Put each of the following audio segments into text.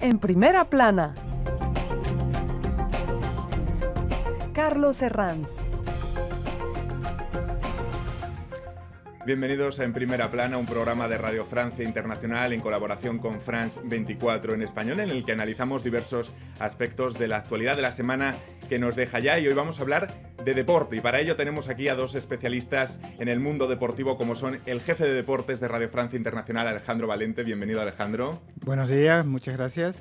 En Primera Plana, Carlos Herranz. Bienvenidos a En Primera Plana, un programa de Radio Francia Internacional en colaboración con France 24 en español, en el que analizamos diversos aspectos de la actualidad de la semana que nos deja ya. Y hoy vamos a hablar de deporte, y para ello tenemos aquí a dos especialistas en el mundo deportivo, como son el jefe de deportes de Radio Francia Internacional, Alejandro Valente. Bienvenido, Alejandro. Buenos días, muchas gracias.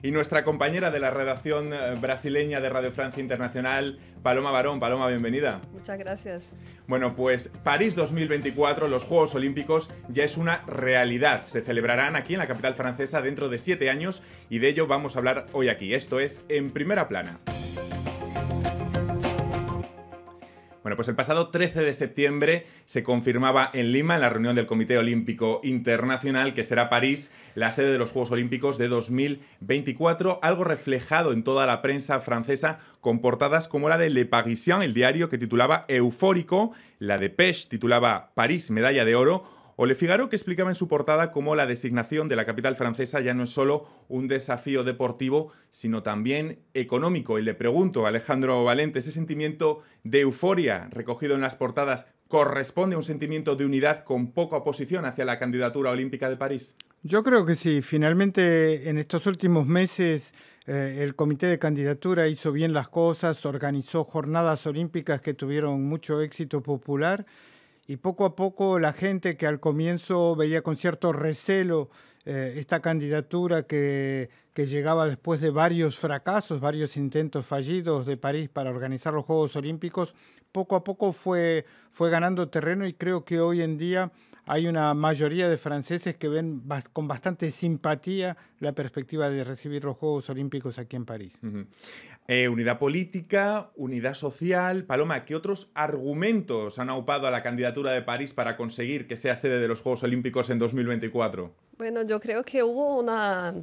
Y nuestra compañera de la redacción brasileña de Radio Francia Internacional, Paloma Barón. Paloma, bienvenida. Muchas gracias. Bueno, pues París 2024, los Juegos Olímpicos, ya es una realidad. Se celebrarán aquí en la capital francesa dentro de 7 años y de ello vamos a hablar hoy aquí. Esto es En Primera Plana. Bueno, pues el pasado 13 de septiembre se confirmaba en Lima, en la reunión del Comité Olímpico Internacional, que será París la sede de los Juegos Olímpicos de 2024, algo reflejado en toda la prensa francesa con portadas como la de Le Parisien, el diario, que titulaba Eufórico, la de Pêche titulaba París, medalla de oro, o Le Figaro, que explicaba en su portada cómo la designación de la capital francesa ya no es solo un desafío deportivo, sino también económico. Y le pregunto a Alejandro Valente, ¿ese sentimiento de euforia recogido en las portadas corresponde a un sentimiento de unidad con poca oposición hacia la candidatura olímpica de París? Yo creo que sí. Finalmente, en estos últimos meses, el comité de candidatura hizo bien las cosas, organizó jornadas olímpicas que tuvieron mucho éxito popular. Y poco a poco la gente que al comienzo veía con cierto recelo esta candidatura que llegaba después de varios fracasos, varios intentos fallidos de París para organizar los Juegos Olímpicos, poco a poco fue ganando terreno, y creo que hoy en día hay una mayoría de franceses que ven con bastante simpatía la perspectiva de recibir los Juegos Olímpicos aquí en París. Unidad política, unidad social. Paloma, ¿qué otros argumentos han aupado a la candidatura de París para conseguir que sea sede de los Juegos Olímpicos en 2024? Bueno, yo creo que hubo una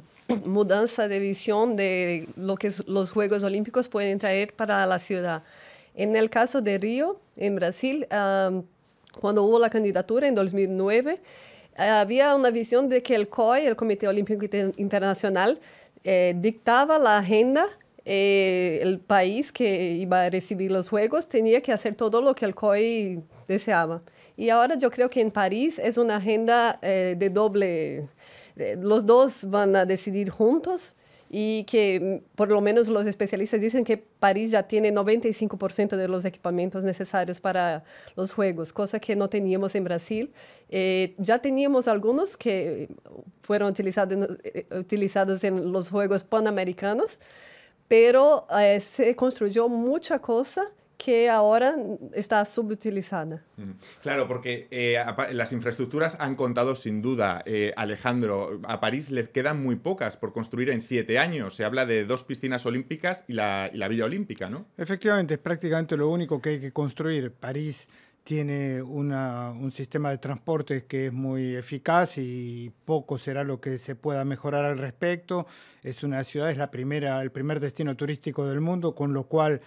mudanza de visión de lo que los Juegos Olímpicos pueden traer para la ciudad. En el caso de Río, en Brasil, cuando hubo la candidatura en 2009, había una visión de que el COI, el Comité Olímpico Internacional, dictaba la agenda. El país que iba a recibir los Juegos tenía que hacer todo lo que el COI deseaba. Y ahora yo creo que en París es una agenda de doble. Los dos van a decidir juntos, y que por lo menos los especialistas dicen que París ya tiene 95% de los equipamientos necesarios para los Juegos, cosa que no teníamos en Brasil. Ya teníamos algunos que fueron utilizados en los Juegos Panamericanos, pero se construyó mucha cosa que ahora está subutilizada. Claro, porque las infraestructuras han contado sin duda. Alejandro, a París le quedan muy pocas por construir en 7 años. Se habla de 2 piscinas olímpicas y la Villa Olímpica, ¿no? Efectivamente, es prácticamente lo único que hay que construir. París tiene un sistema de transporte que es muy eficaz y poco será lo que se pueda mejorar al respecto. Es una ciudad, es el primer destino turístico del mundo, con lo cual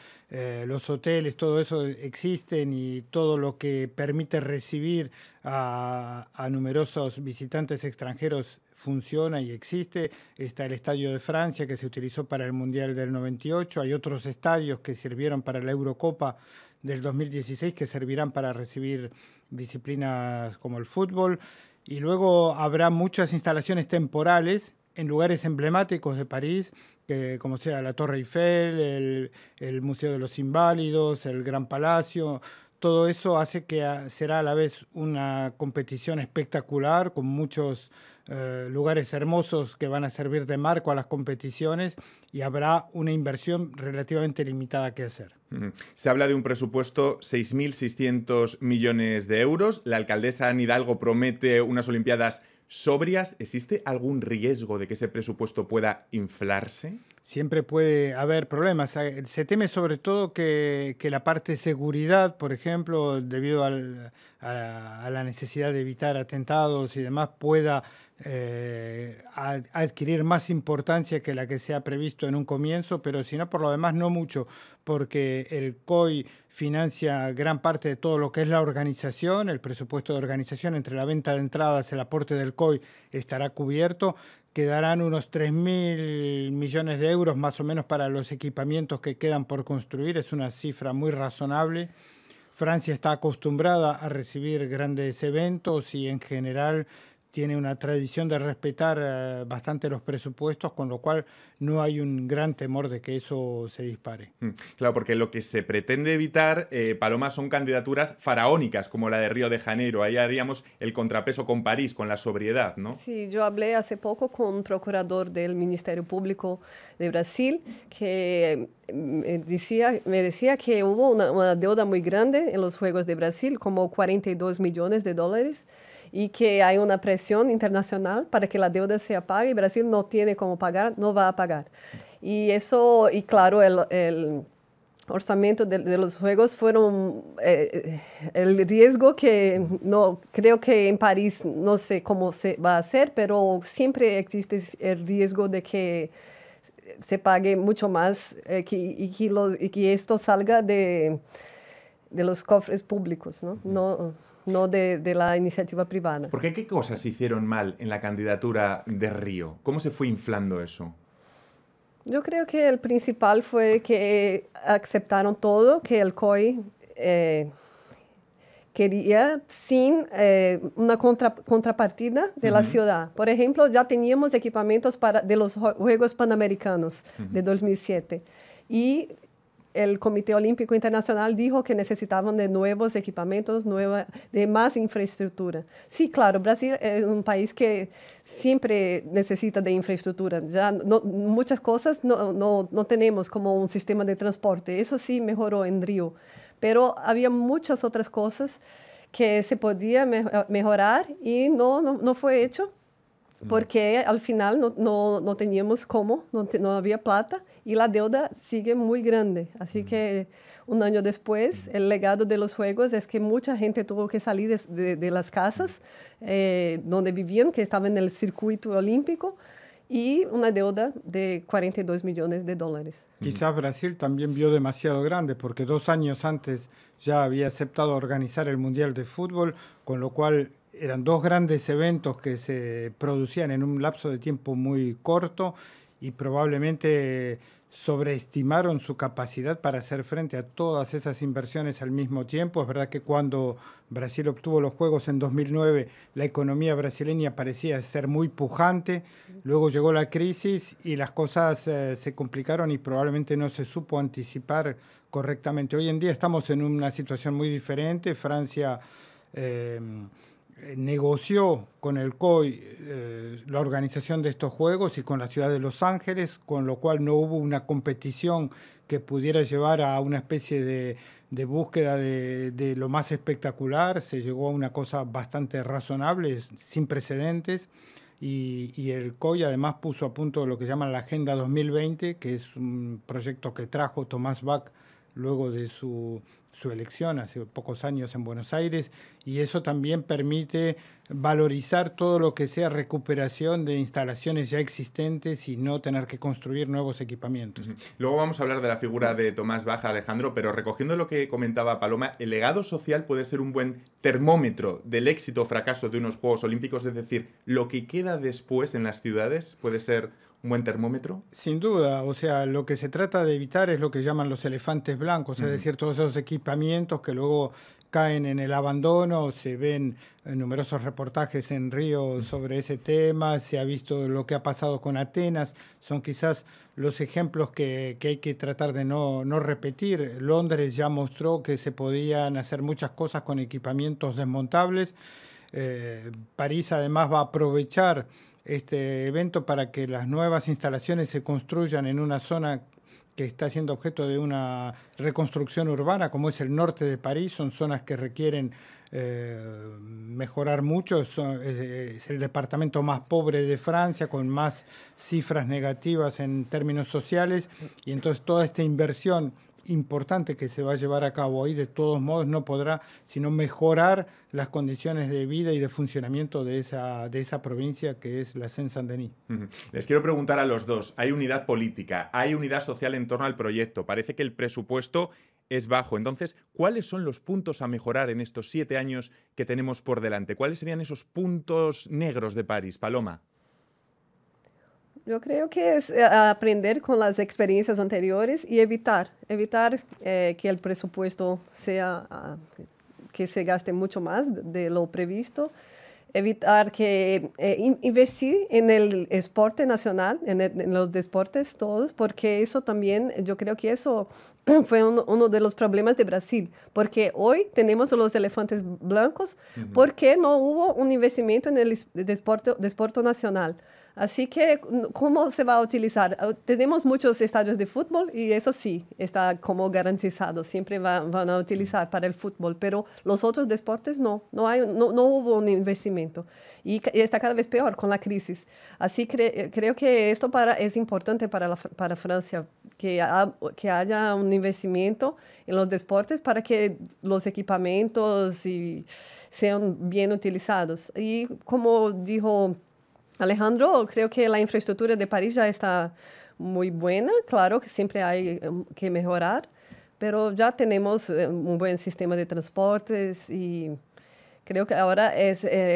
los hoteles, todo eso existen, y todo lo que permite recibir a numerosos visitantes extranjeros funciona y existe. Está el Estadio de Francia, que se utilizó para el Mundial del 98. Hay otros estadios que sirvieron para la Eurocopa del 2016 que servirán para recibir disciplinas como el fútbol, y luego habrá muchas instalaciones temporales en lugares emblemáticos de París, como sea la Torre Eiffel, el Museo de los Inválidos, el Gran Palacio. Todo eso hace que será a la vez una competición espectacular, con muchos lugares hermosos que van a servir de marco a las competiciones, y habrá una inversión relativamente limitada que hacer. Se habla de un presupuesto 6.600 millones de euros. La alcaldesa Anne Hidalgo promete unas Olimpiadas sobrias. ¿Existe algún riesgo de que ese presupuesto pueda inflarse? Siempre puede haber problemas. Se teme sobre todo que la parte de seguridad, por ejemplo, debido a la necesidad de evitar atentados y demás, pueda adquirir más importancia que la que se ha previsto en un comienzo, pero si no, por lo demás no mucho, porque el COI financia gran parte de todo lo que es la organización. El presupuesto de organización, entre la venta de entradas, el aporte del COI, estará cubierto. quedarán unos 3.000 millones de euros más o menos para los equipamientos que quedan por construir. Es una cifra muy razonable. Francia está acostumbrada a recibir grandes eventos y en general tiene una tradición de respetar bastante los presupuestos, con lo cual no hay un gran temor de que eso se dispare. Claro, porque lo que se pretende evitar, Paloma, son candidaturas faraónicas, como la de Río de Janeiro. Ahí haríamos el contrapeso con París, con la sobriedad, ¿no? Sí, yo hablé hace poco con un procurador del Ministerio Público de Brasil que me decía que hubo una deuda muy grande en los Juegos de Brasil, como 42 millones de dólares, y que hay una presión internacional para que la deuda se pague y Brasil no tiene cómo pagar, no va a pagar. Y eso, y claro, el orçamento de los Juegos fueron el riesgo que no creo que en París no sé cómo se va a hacer, pero siempre existe el riesgo de que se pague mucho más y que esto salga de los cofres públicos, ¿no? No de la iniciativa privada. ¿Por qué? ¿Qué cosas se hicieron mal en la candidatura de Río? ¿Cómo se fue inflando eso? Yo creo que el principal fue que aceptaron todo, que el COI quería sin una contrapartida de la ciudad. Por ejemplo, ya teníamos equipamientos de los Juegos Panamericanos de 2007 y el Comité Olímpico Internacional dijo que necesitaban de nuevos equipamientos, de más infraestructura. Sí, claro, Brasil es un país que siempre necesita de infraestructura. Ya muchas cosas no tenemos como un sistema de transporte. Eso sí mejoró en Río. Pero había muchas otras cosas que se podía mejorar y no fue hecho. Porque al final no teníamos cómo, no había plata y la deuda sigue muy grande. Así que un año después, el legado de los Juegos es que mucha gente tuvo que salir de las casas donde vivían, que estaban en el circuito olímpico, y una deuda de 42 millones de dólares. Quizás Brasil también vio demasiado grande, porque 2 años antes ya había aceptado organizar el Mundial de Fútbol, con lo cual eran 2 grandes eventos que se producían en un lapso de tiempo muy corto y probablemente sobreestimaron su capacidad para hacer frente a todas esas inversiones al mismo tiempo. Es verdad que cuando Brasil obtuvo los Juegos en 2009, la economía brasileña parecía ser muy pujante. Luego llegó la crisis y las cosas se complicaron y probablemente no se supo anticipar correctamente. Hoy en día estamos en una situación muy diferente. Francia negoció con el COI la organización de estos Juegos y con la ciudad de Los Ángeles, con lo cual no hubo una competición que pudiera llevar a una especie de búsqueda de lo más espectacular. Se llegó a una cosa bastante razonable, sin precedentes, y el COI además puso a punto lo que llaman la Agenda 2020, que es un proyecto que trajo Tomás Bach luego de su elección hace pocos años en Buenos Aires, y eso también permite valorizar todo lo que sea recuperación de instalaciones ya existentes y no tener que construir nuevos equipamientos. Luego vamos a hablar de la figura de Tomás Bach, Alejandro, pero recogiendo lo que comentaba Paloma, el legado social puede ser un buen termómetro del éxito o fracaso de unos Juegos Olímpicos, es decir, lo que queda después en las ciudades puede ser un buen termómetro. Sin duda, o sea, lo que se trata de evitar es lo que llaman los elefantes blancos, es decir, todos esos equipamientos que luego caen en el abandono. Se ven numerosos reportajes en Río sobre ese tema, se ha visto lo que ha pasado con Atenas, son quizás los ejemplos que hay que tratar de no repetir. Londres ya mostró que se podían hacer muchas cosas con equipamientos desmontables. París además va a aprovechar este evento para que las nuevas instalaciones se construyan en una zona que está siendo objeto de una reconstrucción urbana, como es el norte de París. Son zonas que requieren mejorar mucho. Es el departamento más pobre de Francia, con más cifras negativas en términos sociales, y entonces toda esta inversión importante que se va a llevar a cabo ahí, de todos modos no podrá sino mejorar las condiciones de vida y de funcionamiento de esa provincia que es la Seine-Saint-Denis. Les quiero preguntar a los dos, hay unidad política, hay unidad social en torno al proyecto, parece que el presupuesto es bajo, entonces, ¿cuáles son los puntos a mejorar en estos 7 años que tenemos por delante? ¿Cuáles serían esos puntos negros de París, Paloma? Yo creo que es aprender con las experiencias anteriores y evitar que el presupuesto que se gaste mucho más de lo previsto, evitar que investir en el esporte nacional, en los deportes todos, porque eso también, yo creo que eso fue uno de los problemas de Brasil, porque hoy tenemos los elefantes blancos porque no hubo un investimento en el deporte nacional. Así que, ¿cómo se va a utilizar? Tenemos muchos estadios de fútbol y eso sí, está como garantizado. Siempre van a utilizar para el fútbol, pero los otros deportes no hubo un investimento. Y está cada vez peor con la crisis. Así creo que esto es importante para Francia, que haya un investimento en los deportes para que los equipamientos sean bien utilizados. Y como dijo Alejandro, creo que la infraestructura de París ya está muy buena. Claro que siempre hay que mejorar, pero ya tenemos un buen sistema de transportes y creo que ahora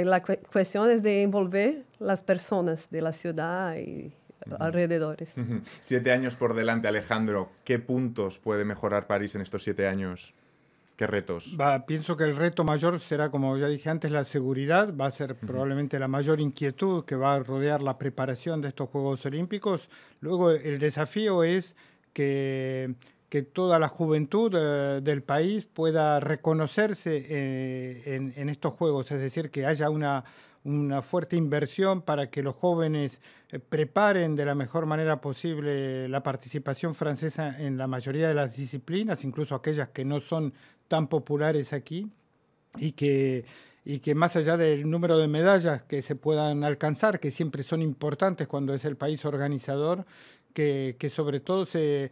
la cuestión es de envolver las personas de la ciudad y alrededores. 7 años por delante, Alejandro. ¿Qué puntos puede mejorar París en estos 7 años? ¿Qué retos? Pienso que el reto mayor será, como ya dije antes, la seguridad. Va a ser probablemente la mayor inquietud que va a rodear la preparación de estos Juegos Olímpicos. Luego el desafío es que toda la juventud del país pueda reconocerse en estos Juegos, es decir, que haya una fuerte inversión para que los jóvenes preparen de la mejor manera posible la participación francesa en la mayoría de las disciplinas, incluso aquellas que no son tan populares aquí, y que más allá del número de medallas que se puedan alcanzar, que siempre son importantes cuando es el país organizador, que sobre todo se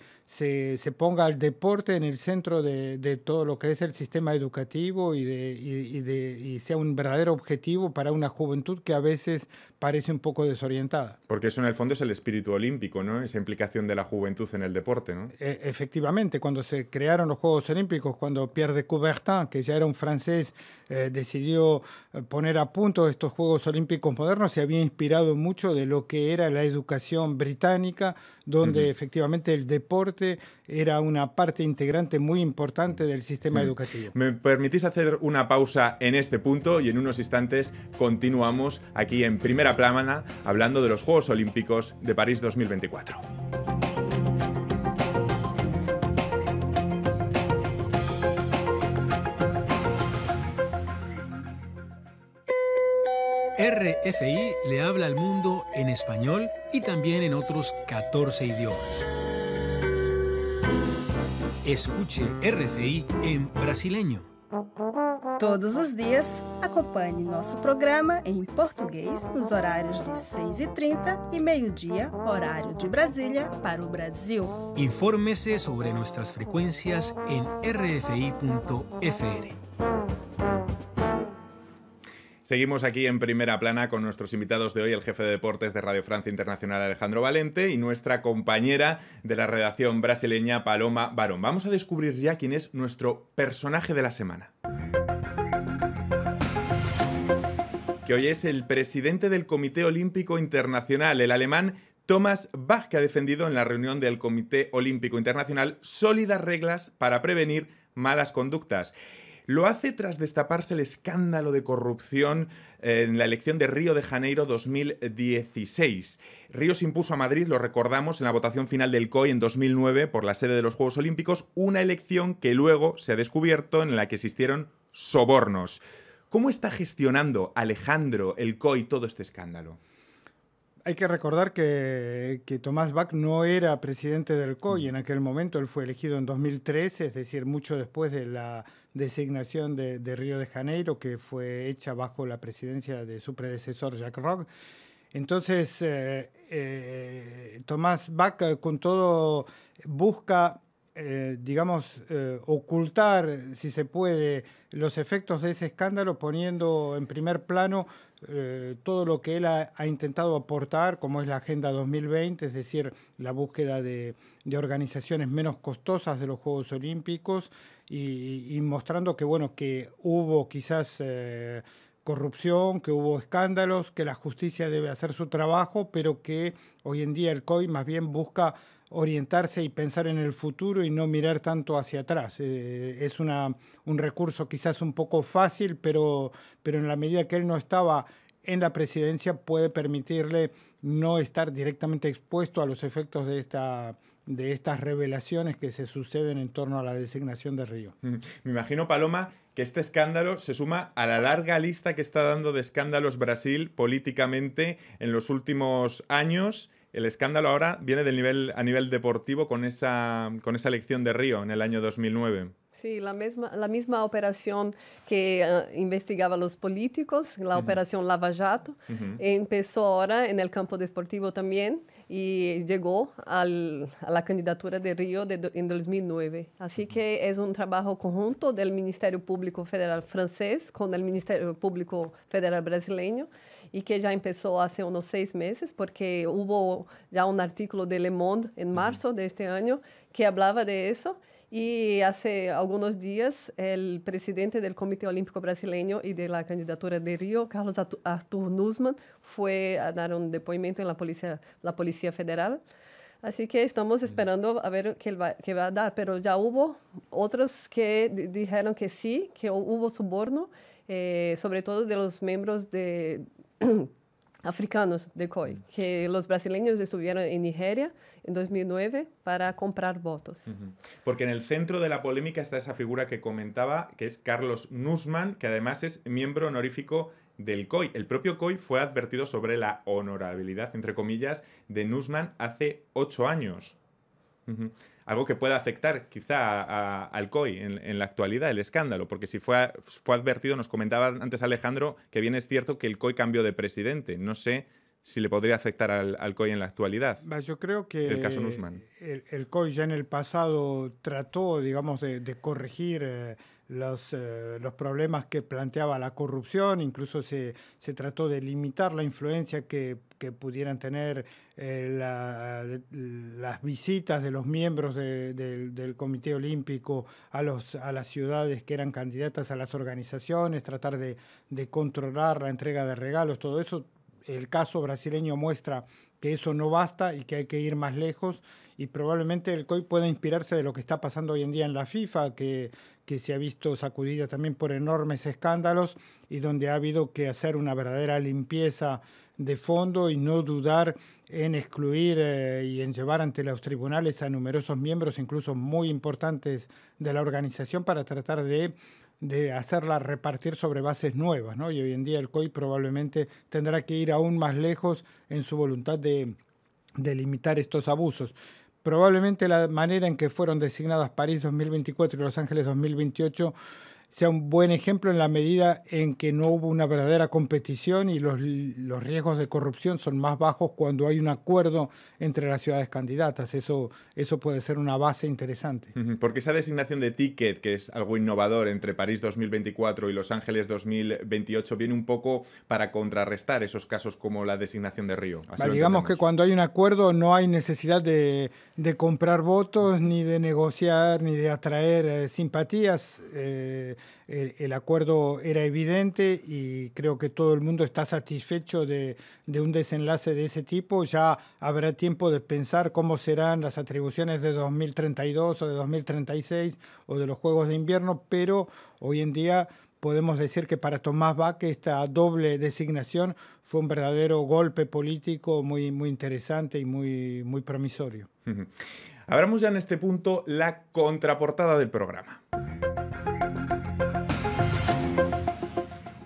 ponga el deporte en el centro de todo lo que es el sistema educativo y sea un verdadero objetivo para una juventud que a veces parece un poco desorientada. Porque eso en el fondo es el espíritu olímpico, ¿no? Esa implicación de la juventud en el deporte, ¿no? Efectivamente, cuando se crearon los Juegos Olímpicos, cuando Pierre de Coubertin, que ya era un francés, decidió poner a punto estos Juegos Olímpicos modernos, se había inspirado mucho de lo que era la educación británica, donde efectivamente el deporte era una parte integrante muy importante del sistema educativo. ¿Me permitís hacer una pausa en este punto y en unos instantes continuamos aquí en Primera Plana hablando de los Juegos Olímpicos de París 2024? RFI le habla al mundo en español y también en otros 14 idiomas. Escuche RFI em brasileño. Todos os dias, acompanhe nosso programa em português nos horários de 6h30 e meio-dia, horário de Brasília, para o Brasil. Infórmese sobre nuestras frecuencias en rfi.fr. Seguimos aquí en Primera Plana con nuestros invitados de hoy, el jefe de deportes de Radio Francia Internacional, Alejandro Valente, y nuestra compañera de la redacción brasileña, Paloma Barón. Vamos a descubrir ya quién es nuestro personaje de la semana. Que hoy es el presidente del Comité Olímpico Internacional, el alemán Thomas Bach, que ha defendido en la reunión del Comité Olímpico Internacional sólidas reglas para prevenir malas conductas. Lo hace tras destaparse el escándalo de corrupción en la elección de Río de Janeiro 2016. Río se impuso a Madrid, lo recordamos, en la votación final del COI en 2009 por la sede de los Juegos Olímpicos, una elección que luego se ha descubierto en la que existieron sobornos. ¿Cómo está gestionando Alejandro el COI todo este escándalo? Hay que recordar que Thomas Bach no era presidente del COI en aquel momento. Él fue elegido en 2013, es decir, mucho después de la designación de Río de Janeiro, que fue hecha bajo la presidencia de su predecesor Jacques Rogge. Entonces, Thomas Bach con todo busca, ocultar, si se puede, los efectos de ese escándalo, poniendo en primer plano todo lo que él ha intentado aportar, como es la Agenda 2020, es decir, la búsqueda de organizaciones menos costosas de los Juegos Olímpicos y mostrando que, bueno, que hubo quizás corrupción, que hubo escándalos, que la justicia debe hacer su trabajo, pero que hoy en día el COI más bien busca orientarse y pensar en el futuro y no mirar tanto hacia atrás. Es un recurso quizás un poco fácil, pero en la medida que él no estaba en la presidencia puede permitirle no estar directamente expuesto a los efectos de estas revelaciones que se suceden en torno a la designación de Río. Me imagino, Paloma, que este escándalo se suma a la larga lista que está dando de escándalos Brasil políticamente en los últimos años. El escándalo ahora viene a nivel deportivo con esa elección de Río en el año 2009. Sí, la misma operación que investigaba a los políticos, la operación Lava Jato, empezó ahora en el campo deportivo también y llegó a la candidatura de Río en 2009. Así que es un trabajo conjunto del Ministerio Público Federal francés con el Ministerio Público Federal brasileño y que ya empezó hace unos 6 meses porque hubo ya un artículo de Le Monde en marzo de este año que hablaba de eso. Y hace algunos días el presidente del Comité Olímpico Brasileño y de la candidatura de Río, Carlos Arthur Nussmann, fue a dar un depoimento en la Policía Federal. Así que estamos esperando a ver qué va a dar, pero ya hubo otros que dijeron que sí, que hubo soborno, sobre todo de los miembros de africanos de COI, que los brasileños estuvieron en Nigeria en 2009 para comprar votos. Porque en el centro de la polémica está esa figura que comentaba, que es Carlos Nussmann, que además es miembro honorífico del COI. El propio COI fue advertido sobre la honorabilidad, entre comillas, de Nussmann hace 8 años. Algo que pueda afectar quizá al COI en la actualidad, el escándalo, porque si fue advertido, nos comentaba antes Alejandro, que bien es cierto que el COI cambió de presidente. No sé si le podría afectar al COI en la actualidad. Yo creo que el caso Nussmann. El COI ya en el pasado trató, digamos, de corregir los problemas que planteaba la corrupción, incluso se trató de limitar la influencia que pudieran tener las visitas de los miembros del Comité Olímpico a las ciudades que eran candidatas a las organizaciones, tratar de controlar la entrega de regalos, todo eso. El caso brasileño muestra que eso no basta y que hay que ir más lejos, y probablemente el COI pueda inspirarse de lo que está pasando hoy en día en la FIFA, que se ha visto sacudida también por enormes escándalos y donde ha habido que hacer una verdadera limpieza de fondo y no dudar en excluir y en llevar ante los tribunales a numerosos miembros, incluso muy importantes de la organización, para tratar de hacerla repartir sobre bases nuevas, ¿no? Y hoy en día el COI probablemente tendrá que ir aún más lejos en su voluntad de limitar estos abusos. Probablemente la manera en que fueron designadas París 2024 y Los Ángeles 2028 sea un buen ejemplo en la medida en que no hubo una verdadera competición y los riesgos de corrupción son más bajos cuando hay un acuerdo entre las ciudades candidatas. Eso puede ser una base interesante. Porque esa designación de ticket, que es algo innovador entre París 2024 y Los Ángeles 2028, viene un poco para contrarrestar esos casos como la designación de Río. Digamos que cuando hay un acuerdo no hay necesidad de comprar votos, ni de negociar, ni de atraer simpatías. El acuerdo era evidente y creo que todo el mundo está satisfecho de un desenlace de ese tipo. Ya habrá tiempo de pensar cómo serán las atribuciones de 2032 o de 2036 o de los Juegos de Invierno, pero hoy en día podemos decir que para Tomás Bach esta doble designación fue un verdadero golpe político muy, muy interesante y muy, muy promisorio. Abramos ya en este punto la contraportada del programa.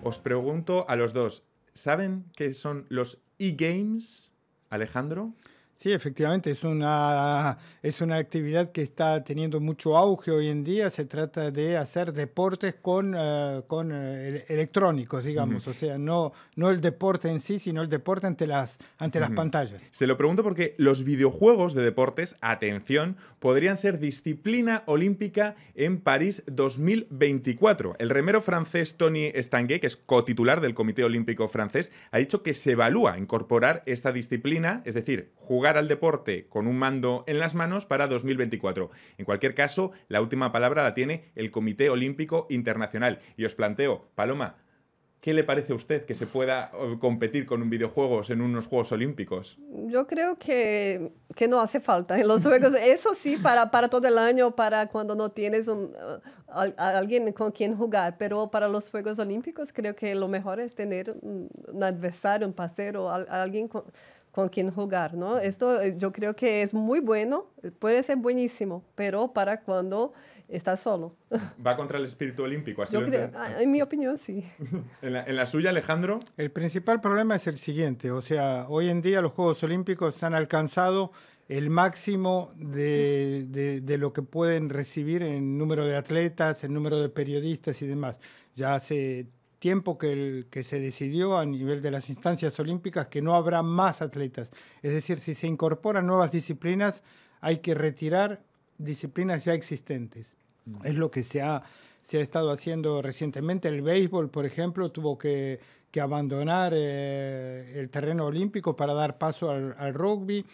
Os pregunto a los dos, ¿saben qué son los e-games, Alejandro? Sí, efectivamente, es una actividad que está teniendo mucho auge hoy en día. Se trata de hacer deportes con electrónicos, digamos. O sea, no el deporte en sí, sino el deporte ante las pantallas. Se lo pregunto porque los videojuegos de deportes, atención, podrían ser disciplina olímpica en París 2024. El remero francés Tony Estanguet, que es cotitular del Comité Olímpico francés, ha dicho que se evalúa incorporar esta disciplina, es decir, jugar al deporte con un mando en las manos para 2024. En cualquier caso, la última palabra la tiene el Comité Olímpico Internacional. Y os planteo, Paloma, ¿Qué le parece a usted que se pueda competir con videojuegos en unos Juegos Olímpicos? Yo creo que no hace falta en los Juegos. Eso sí, para todo el año, para cuando no tienes alguien con quien jugar. Pero para los Juegos Olímpicos creo que lo mejor es tener un adversario, un parcero, alguien con quien jugar, ¿no? Esto yo creo que es muy bueno, puede ser buenísimo, pero para cuando estás solo. ¿Va contra el espíritu olímpico? Así Yo creo, en mi opinión, sí. ¿En la suya, Alejandro? El principal problema es el siguiente, o sea, hoy en día los Juegos Olímpicos han alcanzado el máximo de lo que pueden recibir en número de atletas, en número de periodistas y demás. Ya hace tiempo que se decidió a nivel de las instancias olímpicas que no habrá más atletas. Es decir, si se incorporan nuevas disciplinas, hay que retirar disciplinas ya existentes. Es lo que se ha estado haciendo recientemente. El béisbol, por ejemplo, tuvo que abandonar el terreno olímpico para dar paso al rugby.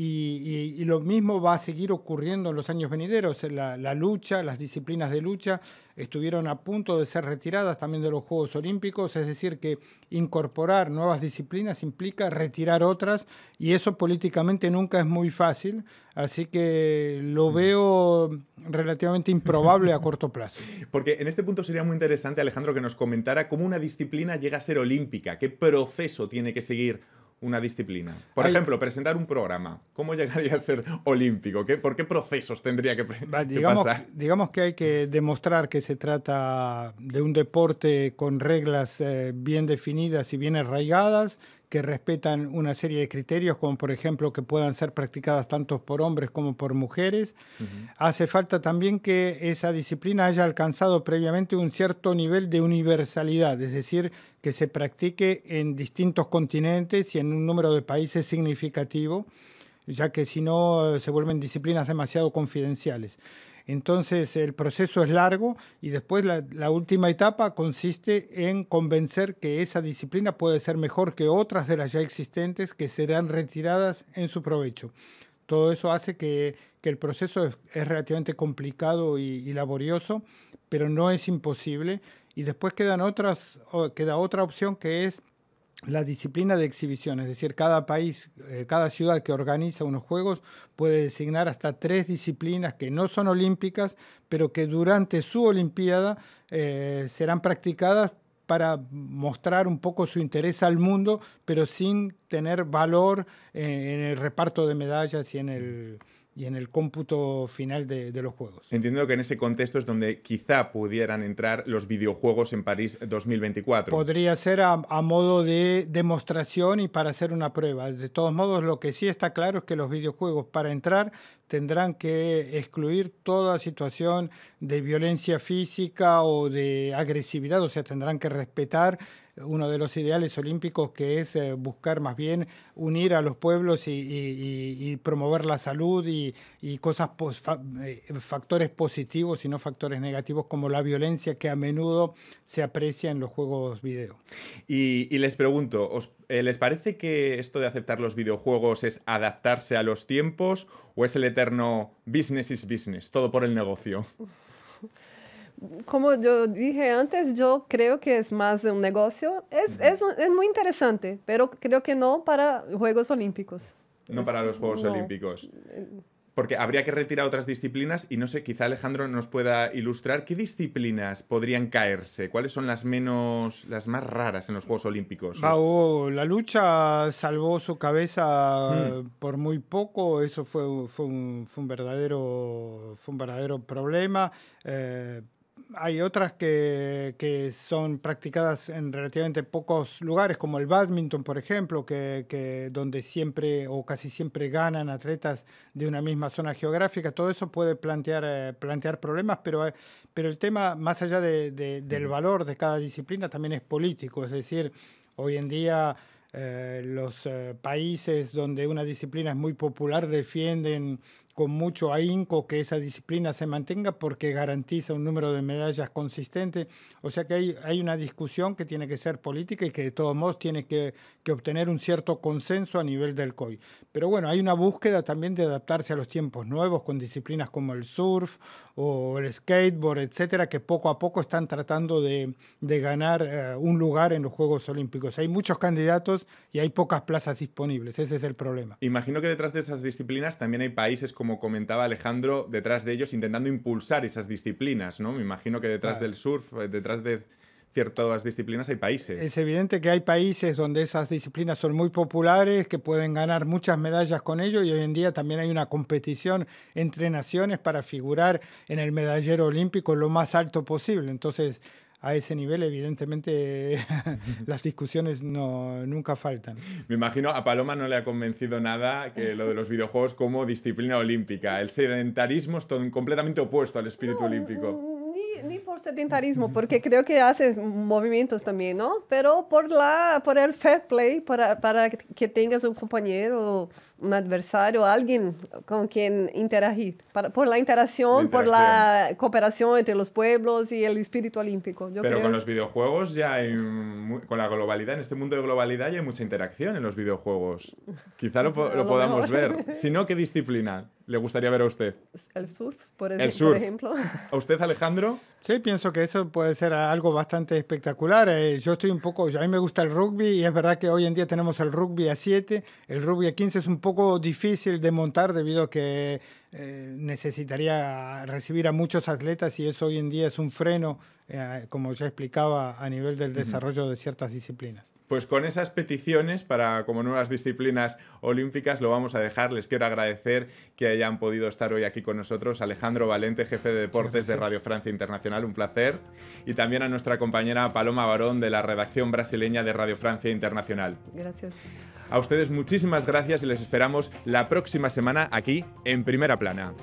Y lo mismo va a seguir ocurriendo en los años venideros. La lucha, las disciplinas de lucha estuvieron a punto de ser retiradas también de los Juegos Olímpicos, es decir, que incorporar nuevas disciplinas implica retirar otras y eso políticamente nunca es muy fácil, así que lo veo relativamente improbable a corto plazo. Porque en este punto sería muy interesante, Alejandro, que nos comentara cómo una disciplina llega a ser olímpica, qué proceso tiene que seguir una disciplina. Por ejemplo, presentar un programa. ¿Cómo llegaría a ser olímpico? ¿Por qué procesos tendría que pasar? Digamos que hay que demostrar que se trata de un deporte con reglas bien definidas y bien arraigadas, que respetan una serie de criterios, como por ejemplo que puedan ser practicadas tanto por hombres como por mujeres. Hace falta también que esa disciplina haya alcanzado previamente un cierto nivel de universalidad, es decir, que se practique en distintos continentes y en un número de países significativo, ya que si no se vuelven disciplinas demasiado confidenciales. Entonces el proceso es largo y después la última etapa consiste en convencer que esa disciplina puede ser mejor que otras de las ya existentes que serán retiradas en su provecho. Todo eso hace que el proceso es relativamente complicado y laborioso, pero no es imposible. Y después queda otra opción que es la disciplina de exhibición, es decir, cada país, cada ciudad que organiza unos juegos puede designar hasta 3 disciplinas que no son olímpicas, pero que durante su olimpiada serán practicadas para mostrar un poco su interés al mundo, pero sin tener valor en el reparto de medallas y en el cómputo final de los Juegos. Entiendo que en ese contexto es donde quizá pudieran entrar los videojuegos en París 2024. Podría ser a modo de demostración y para hacer una prueba. De todos modos, lo que sí está claro es que los videojuegos para entrar tendrán que excluir toda situación de violencia física o de agresividad, o sea, tendrán que respetar uno de los ideales olímpicos, que es buscar más bien unir a los pueblos y promover la salud y cosas factores positivos y no factores negativos como la violencia que a menudo se aprecia en los juegos video. Y les pregunto, ¿les parece que esto de aceptar los videojuegos es adaptarse a los tiempos o es el eterno business is business, todo por el negocio? Como yo dije antes, yo creo que es más un negocio. Es muy interesante, pero creo que no para Juegos Olímpicos. No para los Juegos Olímpicos. Porque habría que retirar otras disciplinas y no sé, quizá Alejandro nos pueda ilustrar qué disciplinas podrían caerse, cuáles son las más raras en los Juegos Olímpicos. La lucha salvó su cabeza por muy poco, eso fue un verdadero problema. Hay otras que son practicadas en relativamente pocos lugares, como el bádminton, por ejemplo, que donde siempre o casi siempre ganan atletas de una misma zona geográfica. Todo eso puede plantear problemas, pero el tema, más allá del valor de cada disciplina, también es político. Es decir, hoy en día los países donde una disciplina es muy popular defienden con mucho ahínco que esa disciplina se mantenga porque garantiza un número de medallas consistente. O sea que hay una discusión que tiene que ser política y que de todos modos tiene que obtener un cierto consenso a nivel del COI. Pero bueno, hay una búsqueda también de adaptarse a los tiempos nuevos con disciplinas como el surf o el skateboard, etcétera, que poco a poco están tratando de ganar un lugar en los Juegos Olímpicos. Hay muchos candidatos y hay pocas plazas disponibles. Ese es el problema. Imagino que detrás de esas disciplinas también hay países, como comentaba Alejandro, detrás de ellos intentando impulsar esas disciplinas, ¿no? Me imagino que detrás del surf, detrás de ciertas disciplinas hay países. Es evidente que hay países donde esas disciplinas son muy populares, que pueden ganar muchas medallas con ello, y hoy en día también hay una competición entre naciones para figurar en el medallero olímpico lo más alto posible. Entonces, a ese nivel, evidentemente, las discusiones nunca faltan. Me imagino a Paloma no le ha convencido nada que lo de los videojuegos como disciplina olímpica. El sedentarismo es completamente opuesto al espíritu olímpico. Ni por sedentarismo, porque creo que haces movimientos también, ¿no? Pero por el fair play, para que tengas un compañero, un adversario, alguien con quien interagir. Por la interacción, por la cooperación entre los pueblos y el espíritu olímpico. Pero con los videojuegos ya hay, con la globalidad, en este mundo de globalidad ya hay mucha interacción en los videojuegos. Quizá lo podamos ver. Si no, ¿qué disciplina le gustaría ver a usted? El surf, por ejemplo. ¿A usted, Alejandro? Sí, pienso que eso puede ser algo bastante espectacular. Yo estoy a mí me gusta el rugby y es verdad que hoy en día tenemos el rugby a 7. El rugby a 15 es un poco difícil de montar debido a que necesitaría recibir a muchos atletas y eso hoy en día es un freno, como ya explicaba, a nivel del desarrollo de ciertas disciplinas. Pues con esas peticiones para como nuevas disciplinas olímpicas lo vamos a dejar. Les quiero agradecer que hayan podido estar hoy aquí con nosotros. Alejandro Valente, jefe de deportes de Radio Francia Internacional, un placer. Y también a nuestra compañera Paloma Barón de la redacción brasileña de Radio Francia Internacional. Gracias. A ustedes muchísimas gracias y les esperamos la próxima semana aquí en Primera Plana.